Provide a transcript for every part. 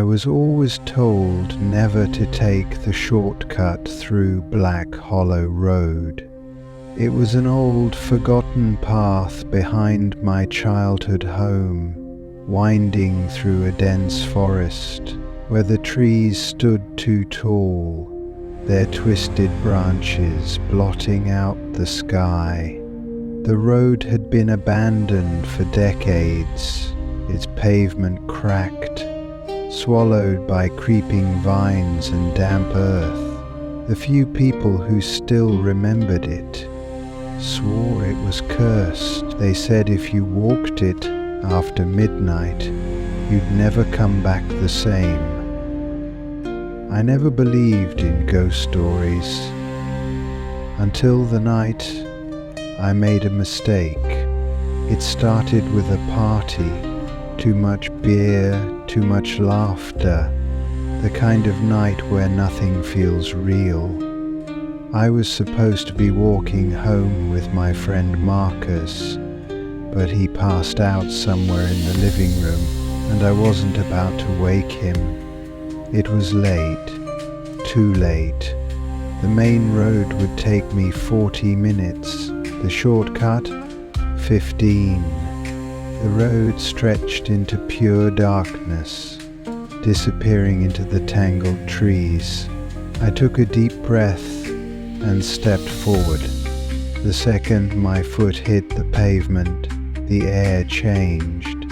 I was always told never to take the shortcut through Black Hollow Road. It was an old, forgotten path behind my childhood home, winding through a dense forest where the trees stood too tall, their twisted branches blotting out the sky. The road had been abandoned for decades, its pavement cracked, swallowed by creeping vines and damp earth. The few people who still remembered it swore it was cursed. They said if you walked it after midnight, you'd never come back the same. I never believed in ghost stories until the night I made a mistake. It started with a party, too much beer, too much laughter, the kind of night where nothing feels real. I was supposed to be walking home with my friend Marcus, but he passed out somewhere in the living room, and I wasn't about to wake him. It was late, too late. The main road would take me 40 minutes, the shortcut 15. The road stretched into pure darkness, disappearing into the tangled trees. I took a deep breath and stepped forward. The second my foot hit the pavement, the air changed.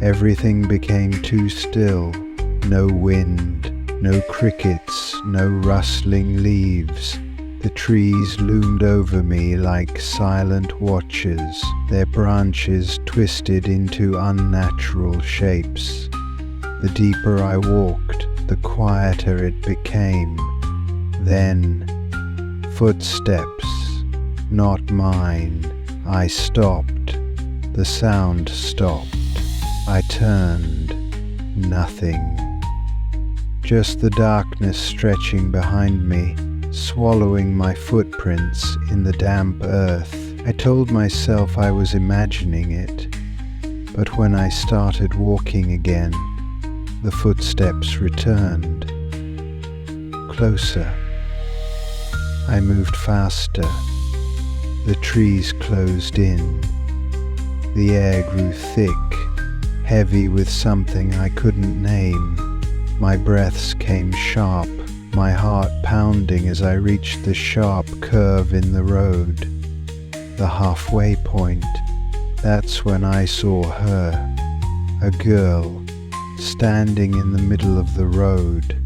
Everything became too still. No wind, no crickets, no rustling leaves. The trees loomed over me like silent watchers, their branches twisted into unnatural shapes. The deeper I walked, the quieter it became. Then, footsteps, not mine. I stopped. The sound stopped. I turned. Nothing. Just the darkness stretching behind me, swallowing my footprints in the damp earth. I told myself I was imagining it, but when I started walking again, the footsteps returned. Closer. I moved faster. The trees closed in. The air grew thick, heavy with something I couldn't name. My breaths came sharp, my heart pounding as I reached the sharp curve in the road. The halfway point. That's when I saw her. A girl, standing in the middle of the road.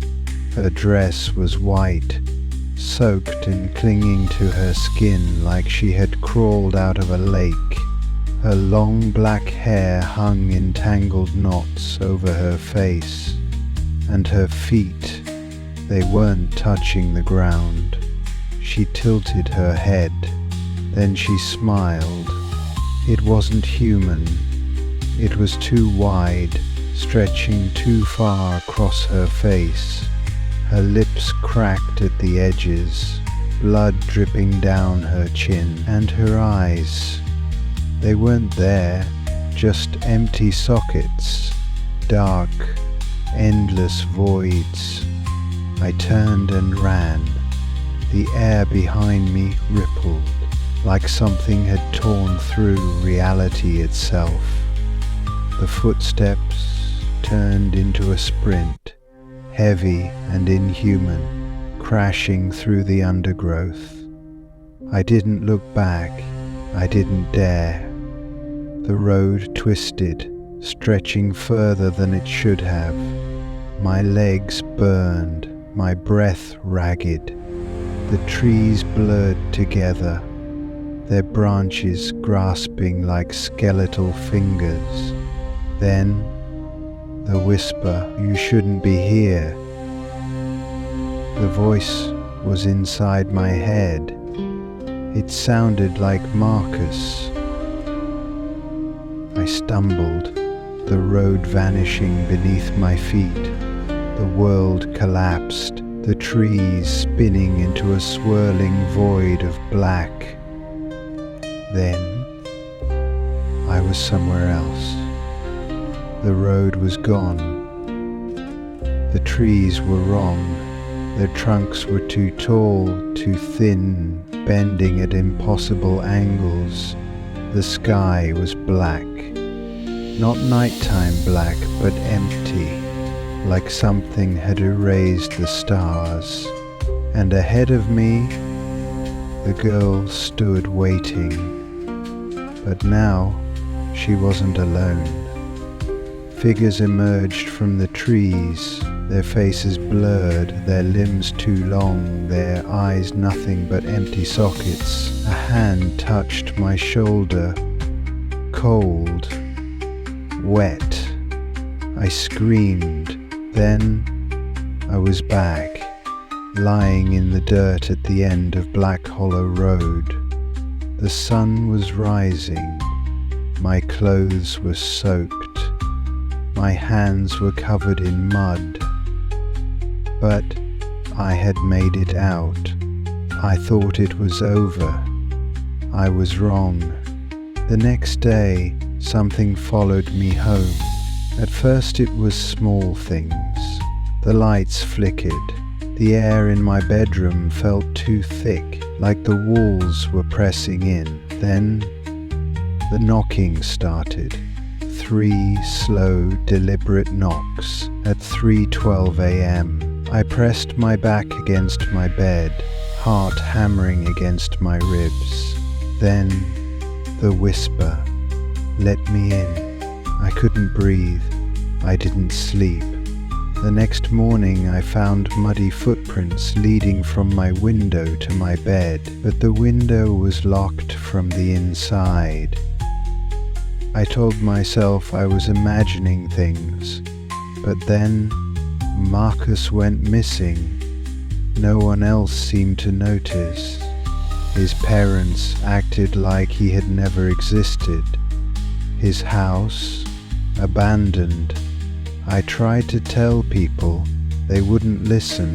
Her dress was white, soaked and clinging to her skin like she had crawled out of a lake. Her long black hair hung in tangled knots over her face, and her feet, they weren't touching the ground. She tilted her head, then she smiled. It wasn't human. It was too wide, stretching too far across her face. Her lips cracked at the edges, blood dripping down her chin, and her eyes. They weren't there, just empty sockets, dark, endless voids. I turned and ran. The air behind me rippled, like something had torn through reality itself. The footsteps turned into a sprint, heavy and inhuman, crashing through the undergrowth. I didn't look back. I didn't dare. The road twisted, stretching further than it should have. My legs burned, my breath ragged. The trees blurred together, their branches grasping like skeletal fingers. Then, the whisper, "You shouldn't be here." The voice was inside my head. It sounded like Marcus. I stumbled, the road vanishing beneath my feet. The world collapsed, the trees spinning into a swirling void of black. Then, I was somewhere else. The road was gone. trees were wrong. Their trunks were too tall, too thin, bending at impossible angles. The sky was black. Not nighttime black, but empty, like something had erased the stars. And ahead of me, the girl stood waiting. But now, she wasn't alone. Figures emerged from the trees, their faces blurred, their limbs too long, their eyes nothing but empty sockets. A hand touched my shoulder, cold, wet. I screamed. Then I was back, lying in the dirt at the end of Black Hollow Road. The sun was rising. My clothes were soaked. My hands were covered in mud. But I had made it out. I thought it was over. I was wrong. The next day, something followed me home. At first it was small things. The lights flickered. The air in my bedroom felt too thick, like the walls were pressing in. Then the knocking started. 3 slow, deliberate knocks at 3:12 a.m. I pressed my back against my bed, heart hammering against my ribs. Then the whisper, "Let me in." I couldn't breathe. I didn't sleep. The next morning I found muddy footprints leading from my window to my bed, but the window was locked from the inside. I told myself I was imagining things, but then Marcus went missing. No one else seemed to notice. His parents acted like he had never existed. His house, abandoned. I tried to tell people, they wouldn't listen.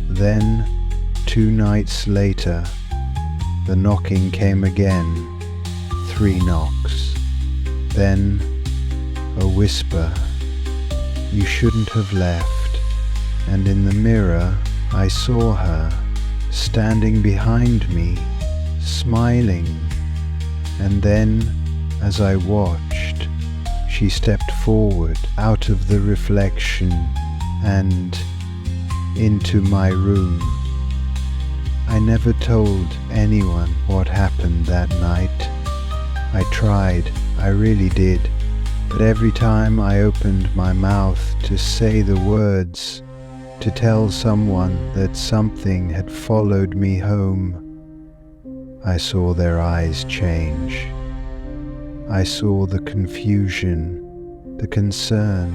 Then, 2 nights later, the knocking came again. 3 knocks. Then, a whisper, "You shouldn't have left." And in the mirror, I saw her, standing behind me, smiling. And then, as I watched, she stepped forward out of the reflection and into my room. I never told anyone what happened that night. I tried, I really did, but every time I opened my mouth to say the words, to tell someone that something had followed me home, I saw their eyes change. I saw the confusion, the concern,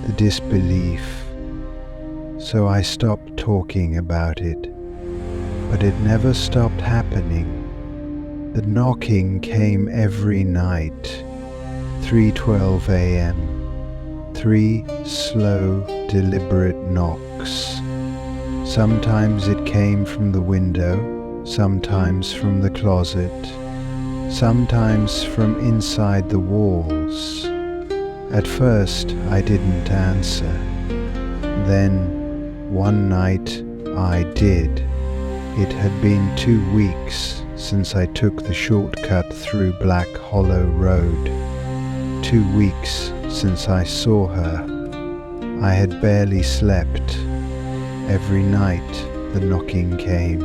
the disbelief. So I stopped talking about it. But it never stopped happening. The knocking came every night. 3:12 a.m. 3 slow, deliberate knocks. Sometimes it came from the window, sometimes from the closet, sometimes from inside the walls. At first I didn't answer. Then, one night, I did. It had been 2 weeks since I took the shortcut through Black Hollow Road. 2 weeks since I saw her. I had barely slept. Every night the knocking came.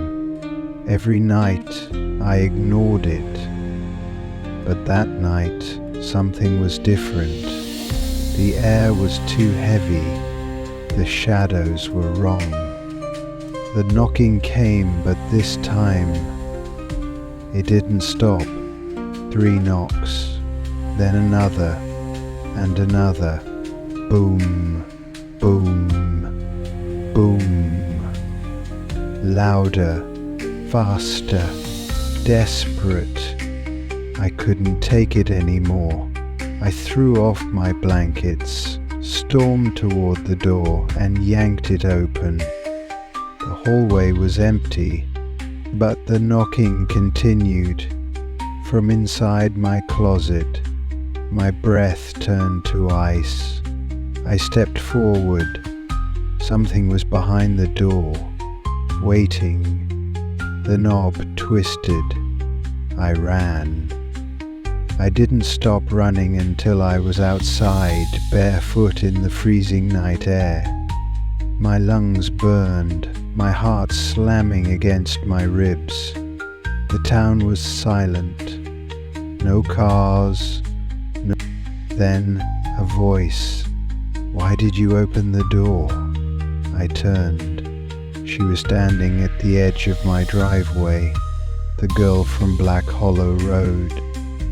Every night I ignored it. But that night something was different. The air was too heavy. The shadows were wrong. The knocking came, but this time it didn't stop. 3 knocks, then another and another. Boom, boom, boom. Louder, faster, desperate. I couldn't take it anymore. I threw off my blankets, stormed toward the door and yanked it open. The hallway was empty, but the knocking continued. From inside my closet, my breath turned to ice. I stepped forward, Something was behind the door, waiting. The knob twisted. I ran. I didn't stop running until I was outside, barefoot in the freezing night air. My lungs burned, my heart slamming against my ribs. The town was silent. No cars. No. Then a voice. "Why did you open the door?" I turned. She was standing at the edge of my driveway, the girl from Black Hollow Road.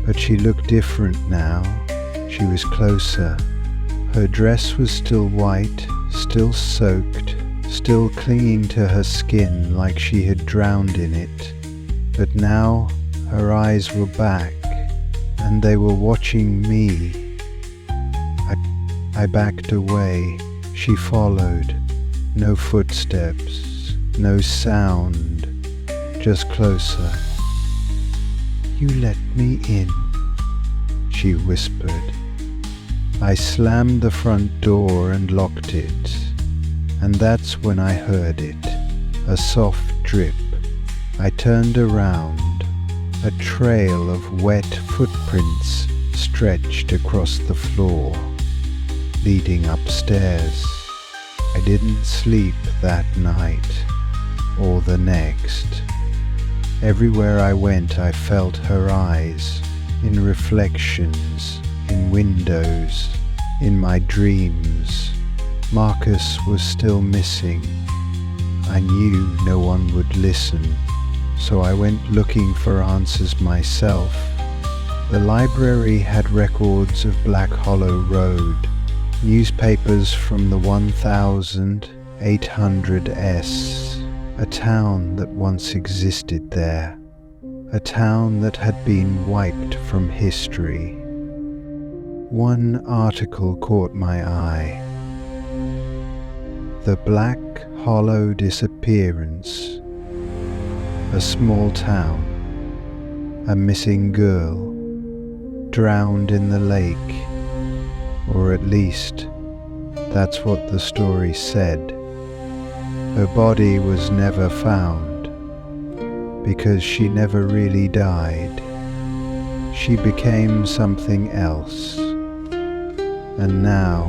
But she looked different now. She was closer. Her dress was still white, still soaked, still clinging to her skin like she had drowned in it. But now her eyes were back, and they were watching me. I backed away. She followed. No footsteps, no sound, just closer. "You let me in," she whispered. I slammed the front door and locked it, and that's when I heard it, a soft drip. I turned around. A trail of wet footprints stretched across the floor, leading upstairs. I didn't sleep that night, or the next. Everywhere I went I felt her eyes, in reflections, in windows, in my dreams. Marcus was still missing. I knew no one would listen, so I went looking for answers myself. The library had records of Black Hollow Road, newspapers from the 1800s, a town that once existed there, a town that had been wiped from history. One article caught my eye. The Black Hollow Disappearance. A small town. A missing girl. Drowned in the lake. Or at least, that's what the story said. Her body was never found, because she never really died. She became something else. And now,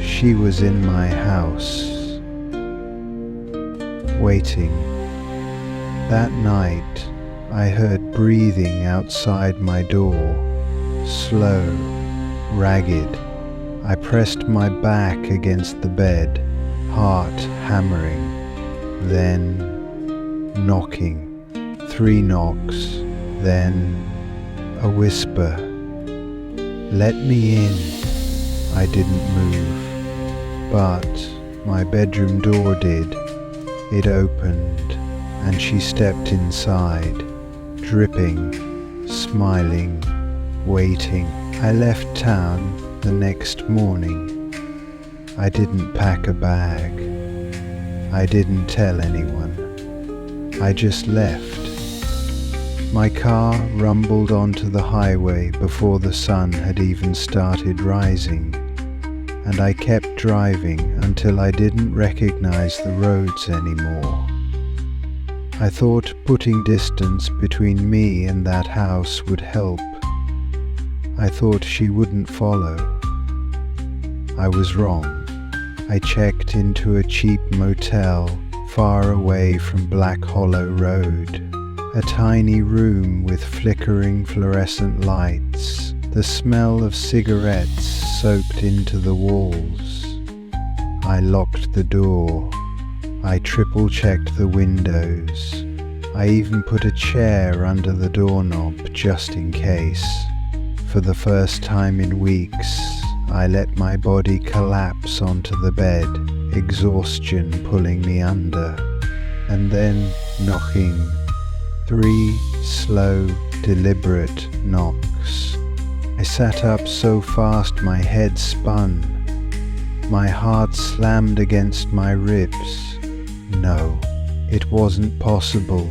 she was in my house, waiting. That night, I heard breathing outside my door, slow, ragged. I pressed my back against the bed, heart hammering, then knocking. 3 knocks, then a whisper. "Let me in." I didn't move, but my bedroom door did. It opened, and she stepped inside, dripping, smiling, waiting. I left town the next morning. I didn't pack a bag. I didn't tell anyone. I just left. My car rumbled onto the highway before the sun had even started rising, and I kept driving until I didn't recognize the roads anymore. I thought putting distance between me and that house would help. I thought she wouldn't follow. I was wrong. I checked into a cheap motel far away from Black Hollow Road. A tiny room with flickering fluorescent lights, the smell of cigarettes soaked into the walls. I locked the door. I triple-checked the windows. I even put a chair under the doorknob just in case. For the first time in weeks, I let my body collapse onto the bed, exhaustion pulling me under. And then knocking. 3 slow, deliberate knocks. I sat up so fast my head spun. My heart slammed against my ribs. No, it wasn't possible.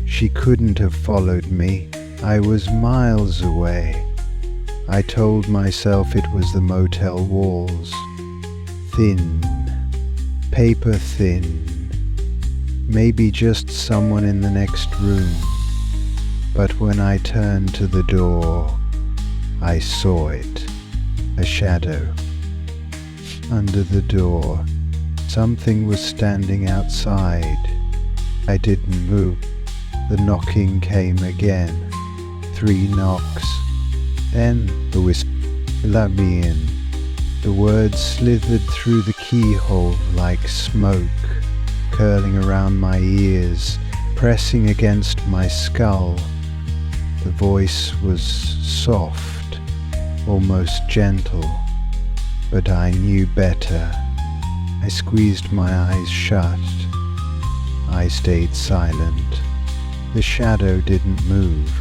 She couldn't have followed me. I was miles away. I told myself it was the motel walls. Thin, paper thin, maybe just someone in the next room. But when I turned to the door, I saw it, a shadow. Under the door, something was standing outside. I didn't move. The knocking came again. 3 knocks. Then the whisper, "Let me in." The words slithered through the keyhole like smoke, curling around my ears, pressing against my skull. The voice was soft, almost gentle, but I knew better. I squeezed my eyes shut. I stayed silent. The shadow didn't move.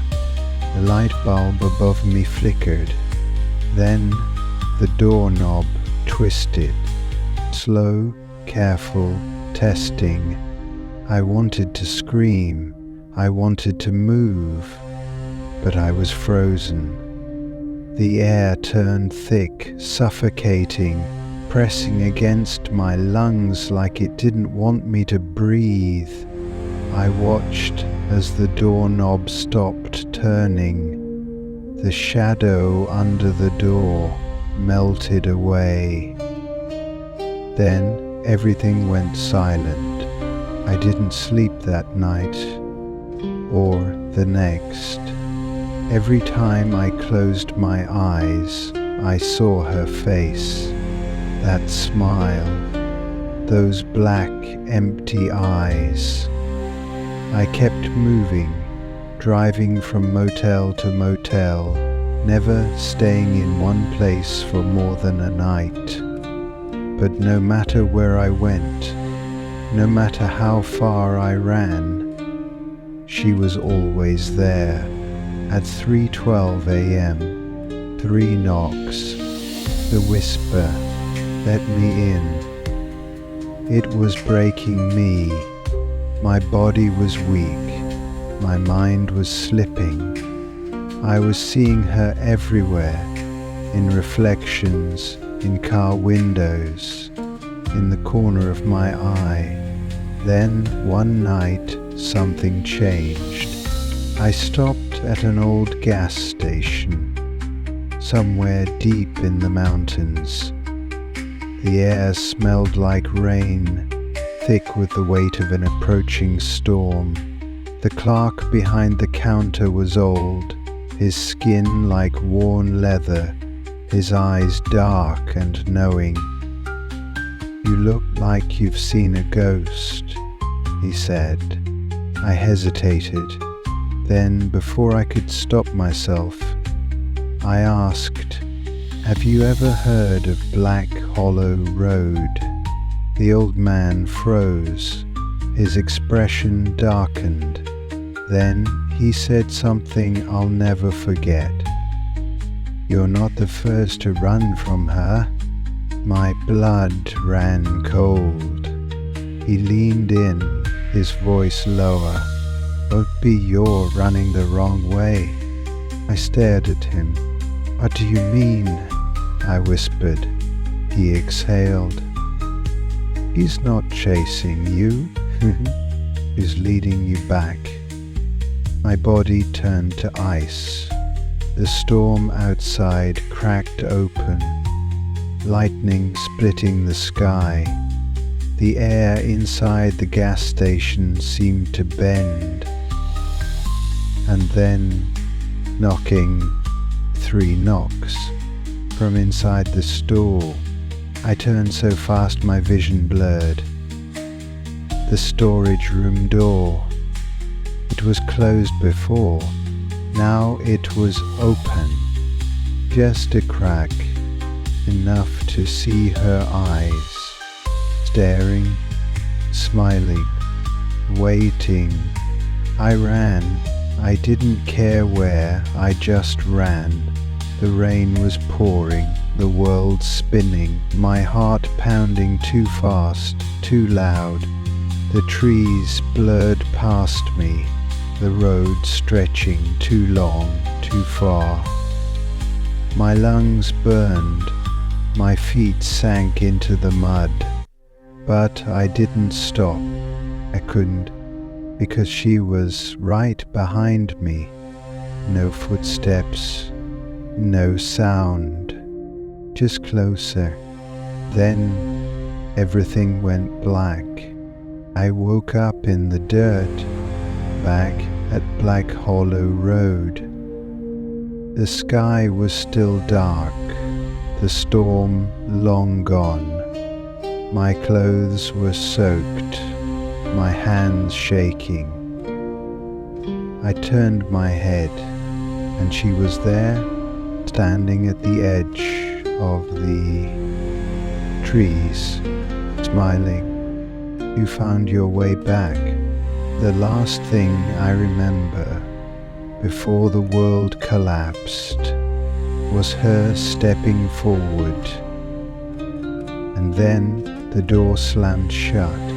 The light bulb above me flickered. Then the doorknob twisted. Slow, careful, testing. I wanted to scream. I wanted to move. But I was frozen. The air turned thick, suffocating, pressing against my lungs like it didn't want me to breathe. I watched as the doorknob stopped turning. The shadow under the door melted away. Then everything went silent. I didn't sleep that night, or the next. Every time I closed my eyes, I saw her face, that smile, those black, empty eyes. I kept moving, driving from motel to motel, never staying in one place for more than a night. But no matter where I went, no matter how far I ran, she was always there. At 3:12 a.m., 3 knocks, the whisper, "Let me in." It was breaking me. My body was weak. My mind was slipping. I was seeing her everywhere, in reflections, in car windows, in the corner of my eye. Then, one night, something changed. I stopped at an old gas station, somewhere deep in the mountains. The air smelled like rain, thick with the weight of an approaching storm. The clerk behind the counter was old, his skin like worn leather, his eyes dark and knowing. "You look like you've seen a ghost," he said. I hesitated. Then, before I could stop myself, I asked, "Have you ever heard of Black Hollow Road?" The old man froze. His expression darkened. Then he said something I'll never forget. "You're not the first to run from her." My blood ran cold. He leaned in, his voice lower. "Won't be you're running the wrong way." I stared at him. "What do you mean?" I whispered. He exhaled. "He's not chasing you. He's leading you back." My body turned to ice. The storm outside cracked open, lightning splitting the sky. The air inside the gas station seemed to bend. And then, knocking, 3 knocks, from inside the store. I turned so fast my vision blurred. The storage room door. It was closed before. Now it was open. Just a crack, enough to see her eyes. Staring, smiling, waiting. I ran. I didn't care where, I just ran. The rain was pouring, the world spinning, my heart pounding too fast, too loud. The trees blurred past me, the road stretching too long, too far. My lungs burned, my feet sank into the mud. But I didn't stop. I couldn't, because she was right behind me. No footsteps, no sound, just closer. Then everything went black. I woke up in the dirt, back at Black Hollow Road. The sky was still dark, the storm long gone. My clothes were soaked, my hands shaking. I turned my head, and she was there, standing at the edge of the trees, smiling. You found your way back. The last thing I remember before the world collapsed was her stepping forward, and then the door slammed shut.